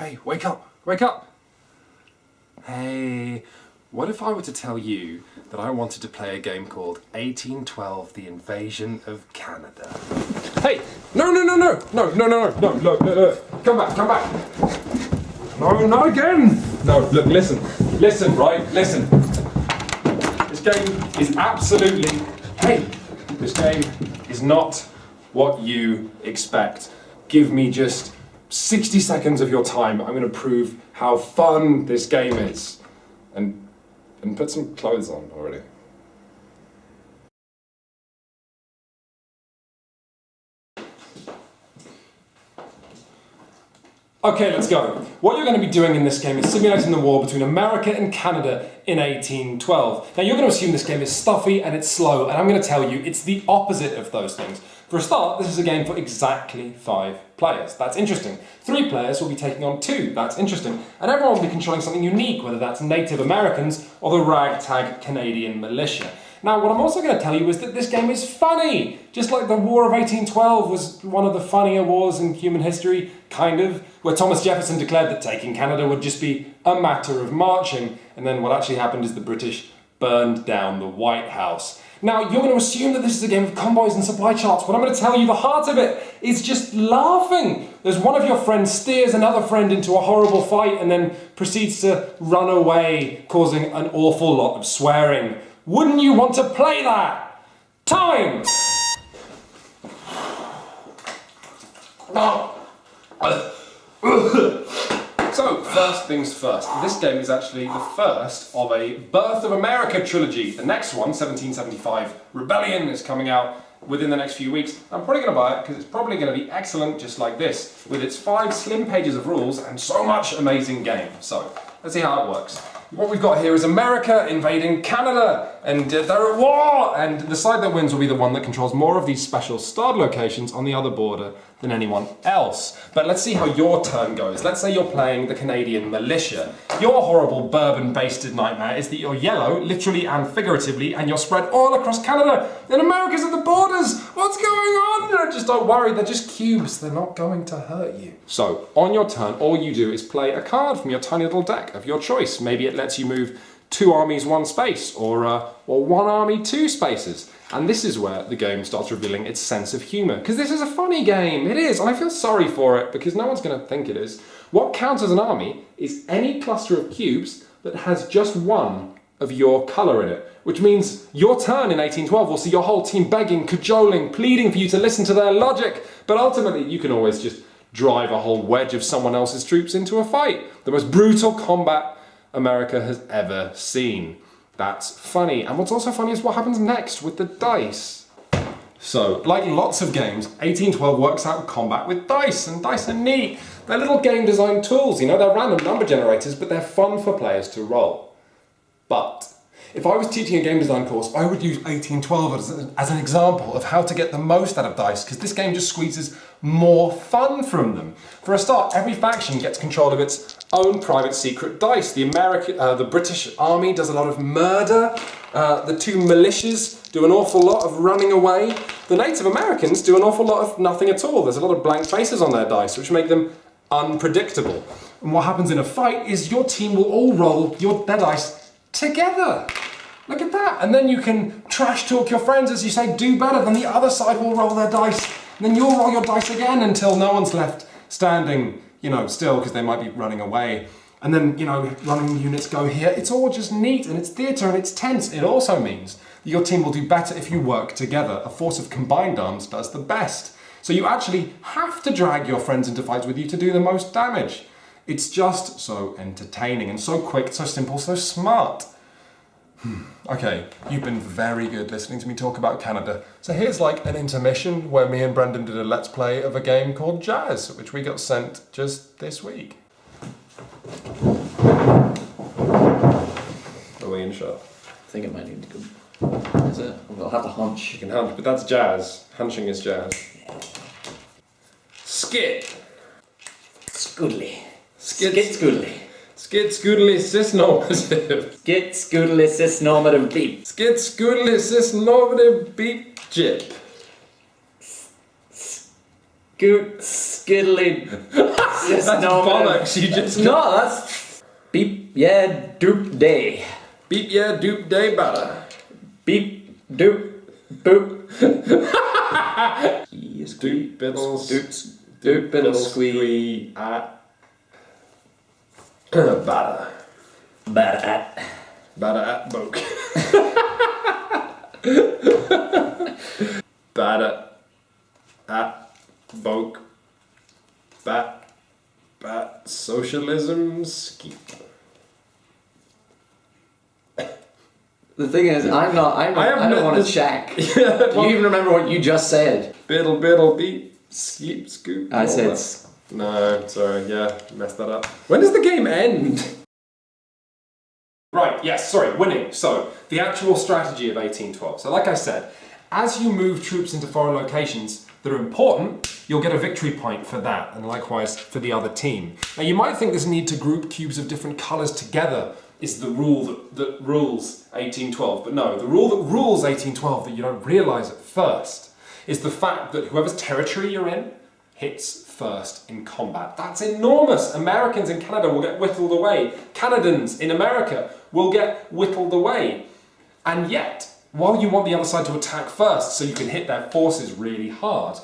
Hey, wake up! Wake up! Hey, what if I were to tell you that I wanted to play a game called 1812, The Invasion of Canada? Hey! No! Come back! No, not again! No, look, listen, right? Listen. This game is absolutely... Hey! This game is not what you expect. Give me just 60 seconds of your time. I'm going to prove how fun this game is. And put some clothes on already. Okay, let's go. What you're going to be doing in this game is simulating the war between America and Canada in 1812. Now you're going to assume this game is stuffy and it's slow, and I'm going to tell you it's the opposite of those things. For a start, this is a game for exactly 5 players. That's interesting. 3 players will be taking on 2. That's interesting. And everyone will be controlling something unique, whether that's Native Americans or the ragtag Canadian militia. Now, what I'm also going to tell you is that this game is funny! Just like the War of 1812 was one of the funnier wars in human history, kind of, where Thomas Jefferson declared that taking Canada would just be a matter of marching, and then what actually happened is the British burned down the White House. Now, you're going to assume that this is a game of convoys and supply charts. What I'm going to tell you, the heart of it, is just laughing. There's one of your friends steers another friend into a horrible fight and then proceeds to run away, causing an awful lot of swearing. Wouldn't you want to play that? Time! So, first things first, this game is actually the first of a Birth of America trilogy. The next one, 1775 Rebellion, is coming out within the next few weeks. I'm probably going to buy it because it's probably going to be excellent just like this, with its 5 slim pages of rules and so much amazing game. So, let's see how it works. What we've got here is America invading Canada, and they're at war! And the side that wins will be the one that controls more of these special starred locations on the other border than anyone else. But let's see how your turn goes. Let's say you're playing the Canadian militia. Your horrible bourbon-basted nightmare is that you're yellow, literally and figuratively, and you're spread all across Canada, and America's at the borders! What's going on? Just don't worry, they're just cubes. They're not going to hurt you. So, on your turn, all you do is play a card from your tiny little deck of your choice. Maybe it lets you move 2 armies 1 space, or 1 army 2 spaces. And this is where the game starts revealing its sense of humour. Because this is a funny game, it is, and I feel sorry for it, because no one's going to think it is. What counts as an army is any cluster of cubes that has just 1 of your colour in it. Which means your turn in 1812 will see your whole team begging, cajoling, pleading for you to listen to their logic. But ultimately, you can always just drive a whole wedge of someone else's troops into a fight. The most brutal combat America has ever seen. That's funny. And what's also funny is what happens next with the dice. So, like lots of games, 1812 works out combat with dice, and dice are neat. They're little game design tools, you know, they're random number generators, but they're fun for players to roll. But if I was teaching a game design course, I would use 1812 as an example of how to get the most out of dice, because this game just squeezes more fun from them. For a start, every faction gets control of its own private secret dice. The British army does a lot of murder. The 2 militias do an awful lot of running away. The Native Americans do an awful lot of nothing at all. There's a lot of blank faces on their dice, which make them unpredictable. And what happens in a fight is your team will all roll their dice together. Look at that. And then you can trash talk your friends as you say, do better, then the other side will roll their dice. And then you'll roll your dice again until no one's left standing, still, because they might be running away. And then, running units go here. It's all just neat, and it's theatre, and it's tense. It also means that your team will do better if you work together. A force of combined arms does the best. So you actually have to drag your friends into fights with you to do the most damage. It's just so entertaining, and so quick, so simple, so smart. Okay, you've been very good listening to me talk about Canada. So here's like an intermission where me and Brendan did a let's play of a game called Jazz, which we got sent just this week. Are we in shot? I think it might need to go. Is it? I'll have to hunch. You can hunch, but that's jazz. Hunching is jazz. Skit. Scoodly. Skit Scoodly. Skit scoodly cis normative. Skit scoodly cis normative beep. Skit scoodly cis normative beep jip. Scoot skiddly Yes, That's no, bollocks. You just No, that's beep, yeah, doop day. beep yeah doop day batter. Beep, doop, boop. Doop biddles. Doop, biddle, squee. Batter. Bad at. Batter at boke. Batter at boke. Bat socialism skit. The thing is, I don't want to check. Do you even remember what you just said? Biddle beep skeep scoop. I said. No, sorry, yeah, messed that up. When does the game end? Right, yes, sorry, winning. So, the actual strategy of 1812. So, like I said, as you move troops into foreign locations that are important, you'll get a victory point for that, and likewise for the other team. Now, you might think this need to group cubes of different colours together is the rule that rules 1812, but no, the rule that rules 1812 that you don't realise at first is the fact that whoever's territory you're in hits first in combat. That's enormous. Americans in Canada will get whittled away. Canadians in America will get whittled away. And yet, while you want the other side to attack first so you can hit their forces really hard,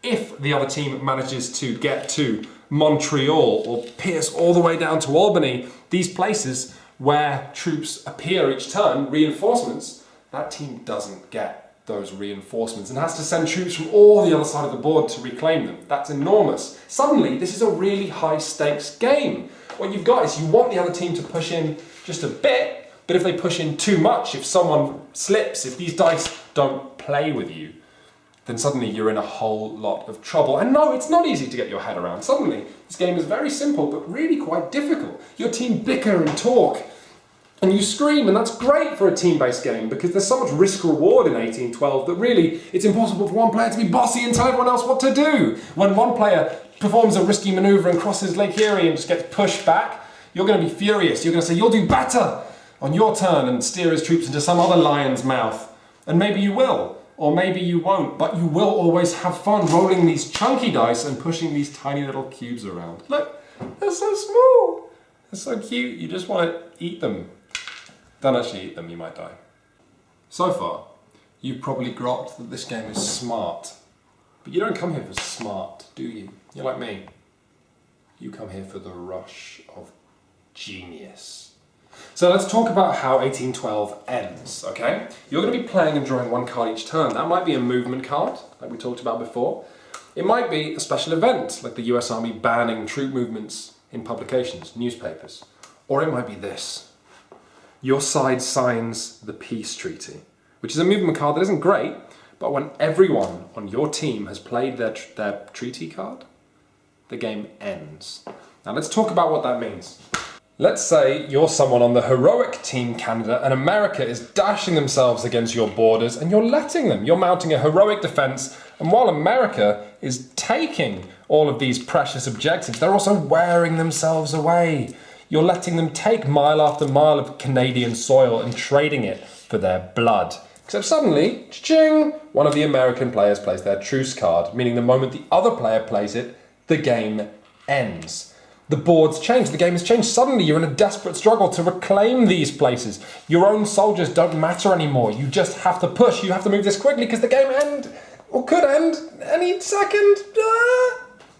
if the other team manages to get to Montreal or pierce all the way down to Albany, these places where troops appear each turn, reinforcements, that team doesn't get those reinforcements and has to send troops from all the other side of the board to reclaim them. That's enormous. Suddenly, this is a really high stakes game. What you've got is you want the other team to push in just a bit, but if they push in too much, if someone slips, if these dice don't play with you, then suddenly you're in a whole lot of trouble. And no, it's not easy to get your head around. Suddenly, this game is very simple, but really quite difficult. Your team bicker and talk, and you scream, and that's great for a team-based game because there's so much risk-reward in 1812 that really it's impossible for one player to be bossy and tell everyone else what to do. When one player performs a risky manoeuvre and crosses Lake Erie and just gets pushed back, you're going to be furious. You're going to say, you'll do better on your turn and steer his troops into some other lion's mouth. And maybe you will, or maybe you won't, but you will always have fun rolling these chunky dice and pushing these tiny little cubes around. Look, they're so small. They're so cute, you just want to eat them. Don't actually eat them, you might die. So far, you've probably grokked that this game is smart. But you don't come here for smart, do you? You're like me. You come here for the rush of genius. So let's talk about how 1812 ends, okay? You're going to be playing and drawing one card each turn. That might be a movement card, like we talked about before. It might be a special event, like the US Army banning troop movements in publications, newspapers. Or it might be this. Your side signs the peace treaty, which is a movement card that isn't great, but when everyone on your team has played their treaty card, the game ends. Now let's talk about what that means. Let's say you're someone on the heroic Team Canada and America is dashing themselves against your borders and you're letting them. You're mounting a heroic defense, and while America is taking all of these precious objectives, they're also wearing themselves away. You're letting them take mile after mile of Canadian soil and trading it for their blood. Except suddenly, cha-ching, one of the American players plays their truce card, meaning the moment the other player plays it, the game ends. The board's changed, the game has changed. Suddenly you're in a desperate struggle to reclaim these places. Your own soldiers don't matter anymore. You just have to push, you have to move this quickly because the game could end any second.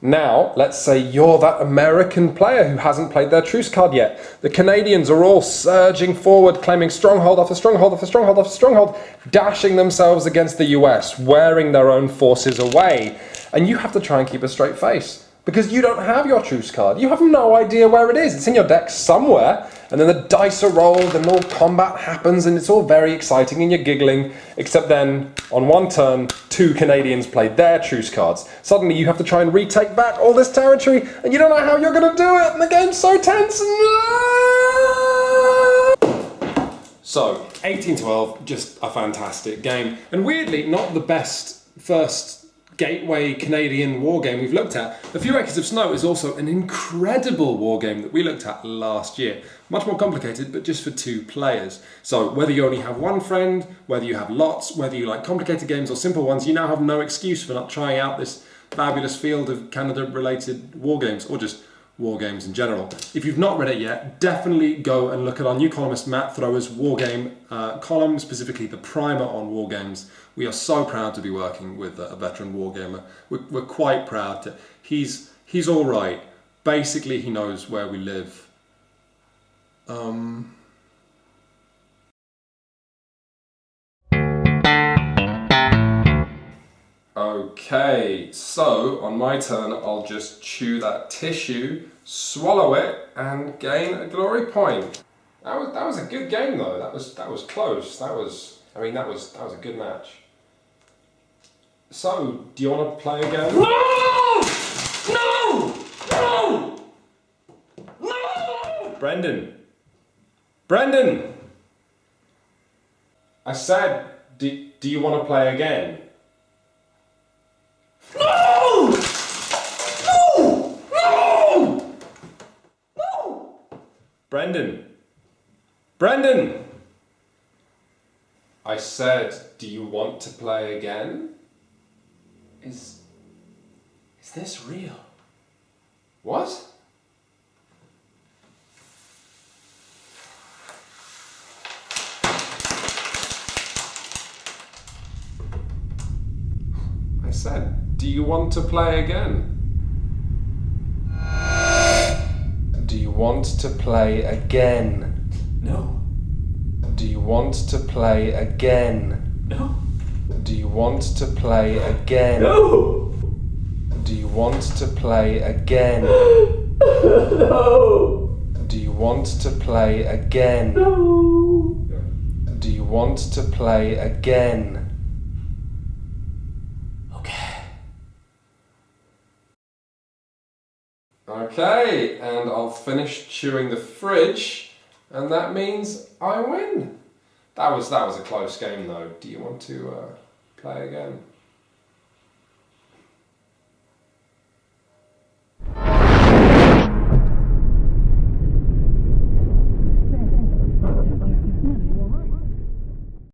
Now, let's say you're that American player who hasn't played their truce card yet. The Canadians are all surging forward, claiming stronghold after stronghold after stronghold after stronghold, dashing themselves against the US, wearing their own forces away. And you have to try and keep a straight face, because you don't have your truce card. You have no idea where it is. It's in your deck somewhere, and then the dice are rolled and all combat happens and it's all very exciting and you're giggling, except then on one turn, 2 Canadians played their truce cards. Suddenly you have to try and retake back all this territory and you don't know how you're going to do it, and the game's so tense. So, 1812, just a fantastic game. And weirdly, not the best first gateway Canadian war game we've looked at. A Few Acres of Snow is also an incredible war game that we looked at last year. Much more complicated, but just for 2 players. So whether you only have one friend, whether you have lots, whether you like complicated games or simple ones, you now have no excuse for not trying out this fabulous field of Canada-related war games, or just war games in general. If you've not read it yet, definitely go and look at our new columnist Matt Thrower's war game column, specifically the primer on war games. We are so proud to be working with a veteran war gamer. We're quite proud to. He's all right. Basically, he knows where we live. Okay, so on my turn, I'll just chew that tissue, swallow it, and gain a glory point. That was a good game though. That was close. That was a good match. So, do you want to play again? No! No! No! No! Brendan! I said, do you want to play again? No! No! No! No! Brendan! I said, do you want to play again? Is this real? What? I said, do you want to play again? Do you want to play again? No. Do you want to play again? No. Do you want to play again? No. Do you want to play again? No. Do you want to play again? No. Do you want to play again? Okay, and I'll finish chewing the fridge, and that means I win. That was a close game though. Do you want to play again?